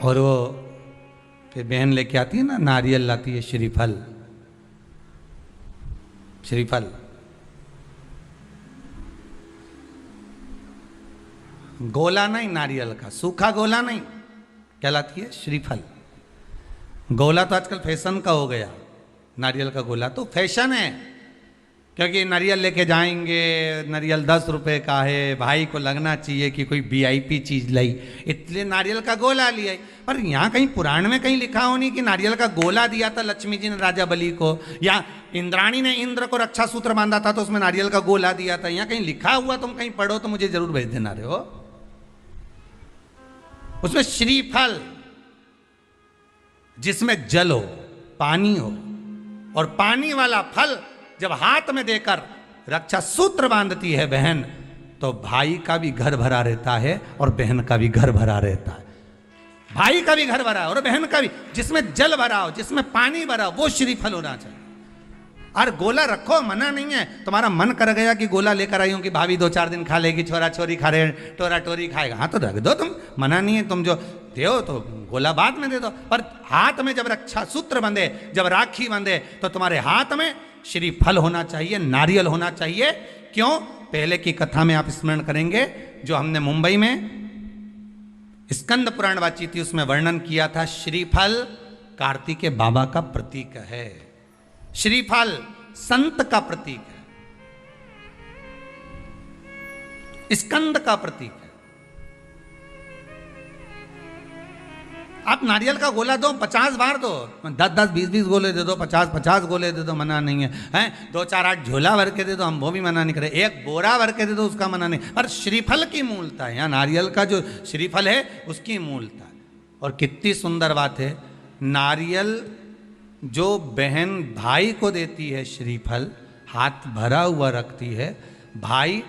और वो फिर बहन लेके आती है ना, नारियल लाती है, श्रीफल, श्रीफल गोला नहीं, नारियल का सूखा गोला नहीं, क्या लाती है? श्रीफल। गोला तो आजकल फैशन का हो गया, नारियल का गोला तो फैशन है, क्योंकि नारियल लेके जाएंगे, नारियल 10 रुपए का है, भाई को लगना चाहिए कि कोई वीआईपी चीज लाई, इसलिए नारियल का गोला लिया। पर यहाँ कहीं पुराण में कहीं लिखा हो नहीं कि नारियल का गोला दिया था लक्ष्मी जी ने राजा बलि को, या इंद्राणी ने इंद्र को रक्षा सूत्र बांधा था तो उसमें नारियल का गोला दिया था। यहाँ कहीं लिखा हुआ तुम कहीं पढ़ो तो मुझे जरूर भेज देना। रहे हो उसमें श्रीफल, जिसमें जल हो, पानी हो, और पानी वाला फल जब हाथ में देकर रक्षा सूत्र बांधती है बहन, तो भाई का भी घर भरा रहता है और बहन का भी घर भरा रहता है। भाई का भी घर भरा है और बहन का भी, जिसमें जल भरा हो, जिसमें पानी भरा हो, वो श्रीफल होना चाहिए। और गोला रखो, मना नहीं है। तुम्हारा मन कर गया कि गोला लेकर आई हूं कि भाभी 2-4 दिन खा लेगी, छोरा छोरी खा रहे, टोरा टोरी खाएगा, हाँ तो रख दो, तुम मना नहीं है। तुम जो दो तो गोला बाद में दे दो, पर हाथ में जब रक्षा सूत्र बंधे, जब राखी बंधे, तो तुम्हारे हाथ में श्रीफल होना चाहिए, नारियल होना चाहिए। क्यों? पहले की कथा में आप स्मरण करेंगे, जो हमने मुंबई में स्कंद पुराण वाची थी, उसमें वर्णन किया था, श्रीफल कार्तिकेय बाबा का प्रतीक है, श्रीफल संत का प्रतीक है, स्कंद का प्रतीक है। आप नारियल का गोला दो, 50 बार दो, 10-10, 20-20 गोले दे दो, 50-50 गोले दे दो, मना नहीं है, हैं 2-4-8 झोला भर के दे दो, हम वो भी मना नहीं करे, एक बोरा भर के दे दो, उसका मना नहीं। पर श्रीफल की मूलता है, यहाँ नारियल का जो श्रीफल है उसकी मूलता है। और कितनी सुंदर बात है, नारियल जो बहन भाई को देती है, श्रीफल हाथ भरा हुआ रखती है, भाई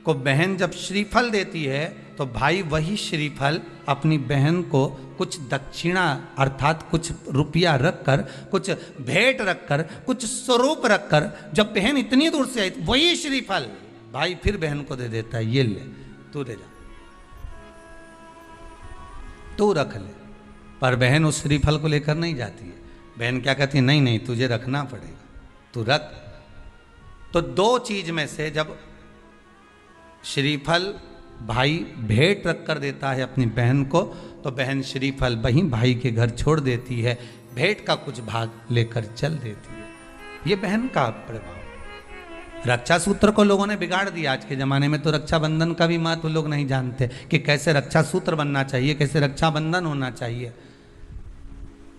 को बहन जब श्रीफल देती है तो भाई वही श्रीफल अपनी बहन को कुछ दक्षिणा अर्थात कुछ रुपया रखकर, कुछ भेंट रखकर, कुछ स्वरूप रखकर, जब बहन इतनी दूर से आई वही श्रीफल भाई फिर बहन को दे देता है, ये ले तू ले जा, तू रख ले। पर बहन उस श्रीफल को लेकर नहीं जाती है। बहन क्या कहती है? नहीं नहीं तुझे रखना पड़ेगा, तू रख। तो 2 चीज में से जब श्रीफल भाई भेंट रख कर देता है अपनी बहन को, तो बहन श्रीफल वहीं भाई के घर छोड़ देती है, भेंट का कुछ भाग लेकर चल देती है। ये बहन का प्रभाव। रक्षा सूत्र को लोगों ने बिगाड़ दिया। आज के जमाने में तो रक्षाबंधन का भी महत्व लोग नहीं जानते कि कैसे रक्षा सूत्र बनना चाहिए, कैसे रक्षाबंधन होना चाहिए,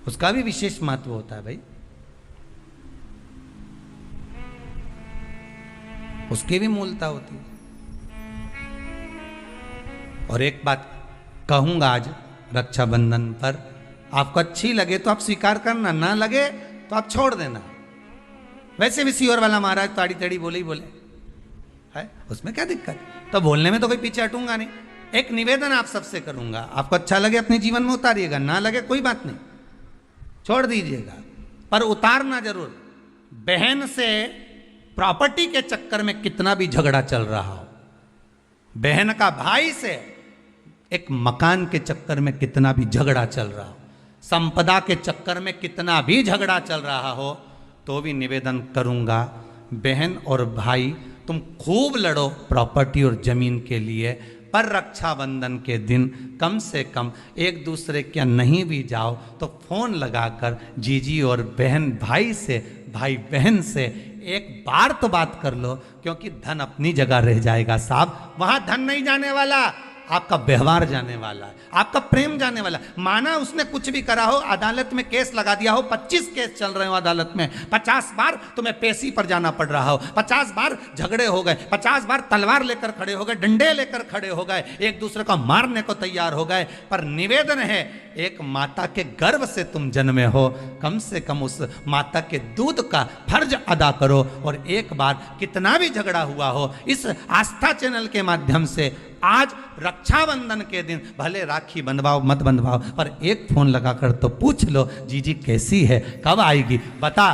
उसका भी विशेष महत्व होता है भाई, उसकी भी मूलता होती है। और एक बात कहूंगा आज रक्षाबंधन पर, आपको अच्छी लगे तो आप स्वीकार करना, ना लगे तो आप छोड़ देना। वैसे भी सीहोर वाला महाराज ताड़ी तड़ी बोले ही बोले है, उसमें क्या दिक्कत? तो बोलने में तो कोई पीछे हटूंगा नहीं। एक निवेदन आप सबसे करूंगा, आपको अच्छा लगे अपने जीवन में उतारिएगा, ना लगे कोई बात नहीं, छोड़ दीजिएगा, पर उतारना जरूर। बहन से प्रॉपर्टी के चक्कर में कितना भी झगड़ा चल रहा हो, बहन का भाई से एक मकान के चक्कर में कितना भी झगड़ा चल रहा हो, संपदा के चक्कर में कितना भी झगड़ा चल रहा हो, तो भी निवेदन करूंगा, बहन और भाई तुम खूब लड़ो प्रॉपर्टी और जमीन के लिए, पर रक्षाबंधन के दिन कम से कम एक दूसरे के नहीं भी जाओ तो फोन लगाकर जीजी और बहन भाई से, भाई बहन से एक बार तो बात कर लो, क्योंकि धन अपनी जगह रह जाएगा साहब, वहां धन नहीं जाने वाला, आपका व्यवहार जाने वाला है, आपका प्रेम जाने वाला। माना उसने कुछ भी करा हो, अदालत में केस लगा दिया हो, 25 केस चल रहे हो अदालत में, 50 बार तुम्हें पेशी पर जाना पड़ रहा हो, 50 बार झगड़े हो गए, 50 बार तलवार लेकर खड़े हो गए, डंडे लेकर खड़े हो गए, एक दूसरे को मारने को तैयार हो गए, पर निवेदन है, एक माता के गर्भ से तुम जन्मे हो, कम से कम उस माता के दूध का फर्ज अदा करो। और एक बार कितना भी झगड़ा हुआ हो, इस आस्था चैनल के माध्यम से आज रक्षाबंधन के दिन भले राखी बंधवाओ मत बंधवाओ, पर एक फोन लगाकर तो पूछ लो, जीजी कैसी है, कब आएगी, बता।